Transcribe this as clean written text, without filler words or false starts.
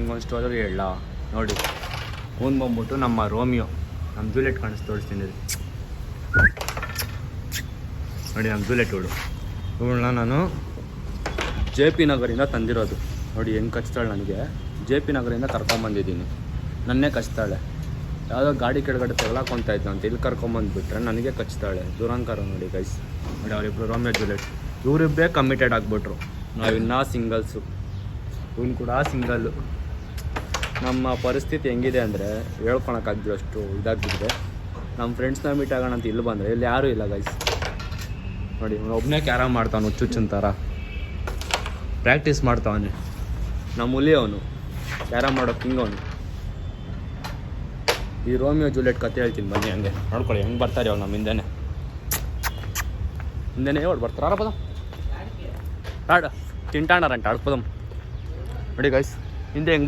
ನಿಮ್ಗೊಂದು ಸ್ಟೋರಿ ಹೇಳ ನೋಡಿ. ಅವ್ನು ಬಂದ್ಬಿಟ್ಟು ನಮ್ಮ ರೋಮಿಯೋ, ನಮ್ಮ ಜೂಲೆಟ್ ತೋರಿಸ್ತೀನಿ ನೋಡಿ. ನಮ್ಮ ಜೂಲೆಟ್ ಇವಳನ್ನ ನಾನು JP ನಗರಿಂದ ತಂದಿರೋದು ನೋಡಿ. ಹೆಂಗೆ ಕಚ್ತಾಳೆ ನನಗೆ. JP ನಗರಿಂದ ಕರ್ಕೊಂಬಂದಿದ್ದೀನಿ. ನನ್ನೇ ಕಚ್ತಾಳೆ. ಯಾವುದೋ ಗಾಡಿ ಕೆಳಗಡೆ ತಗೊಳಕೊಂತ ಇದ್ದು ಅಂತ ಇಲ್ಲಿ ಕರ್ಕೊಂಬಂದುಬಿಟ್ರೆ ನನಗೆ ಕಚ್ತಾಳೆ. ದುರಂಕಾರ ನೋಡಿ ಗೈಸ್. ನೋಡಿ ಅವರಿಬ್ಬರು ರೋಮಿಯೋ ಜೂಲೆಟ್ ಇವರಿಬ್ಬರೇ ಕಮಿಟೆಡ್ ಆಗಿಬಿಟ್ರು. ನಾವಿನ್ನೂ ಸಿಂಗಲ್ಸು, ಇವನು ಕೂಡ ಸಿಂಗಲ್ಲು. ನಮ್ಮ ಪರಿಸ್ಥಿತಿ ಹೆಂಗಿದೆ ಅಂದರೆ ಹೇಳ್ಕೊಳಕ್ಕಾಗ್ದು ಅಷ್ಟು ಇದಾಗ್ಬಿಟ್ಟಿದೆ. ನಮ್ಮ ಫ್ರೆಂಡ್ಸ್ನ ಮೀಟ್ ಆಗೋಣ ಅಂತ ಇಲ್ಲಿ ಬಂದರೆ ಇಲ್ಲಿ ಯಾರೂ ಇಲ್ಲ ಗೈಸ್. ನೋಡಿ ಇವನು ಒಬ್ಬನೇ ಕ್ಯಾರಮ್ ಮಾಡ್ತಾವನು, ಹುಚ್ಚುಚ್ಚನ್ ಥರ ಪ್ರಾಕ್ಟೀಸ್ ಮಾಡ್ತಾವನೆ. ನಮ್ಮ ಹುಲಿ ಅವನು, ಕ್ಯಾರಮ್ ಮಾಡೋ ಕಿಂಗ್ ಅವನು. ಈ ರೋಮಿಯೋ ಜೂಲೆಟ್ ಕತೆ ಹೇಳ್ತೀನಿ ಬನ್ನಿ. ಹಂಗೆ ನೋಡ್ಕೊಳ್ಳಿ ಹೆಂಗೆ ಬರ್ತಾರೆ ಅವ್ರು ನಮ್ಮ ಹಿಂದೆನೇ ಓಡ್ ಬರ್ತಾರೆ. ಆಡಪದ ಆಡ ತಿಂಟಾಣರಂಟ ಆಡ್ಪದಮ್ ನೋಡಿ ಗೈಸ್. ಹಿಂದೆ ಹೆಂಗೆ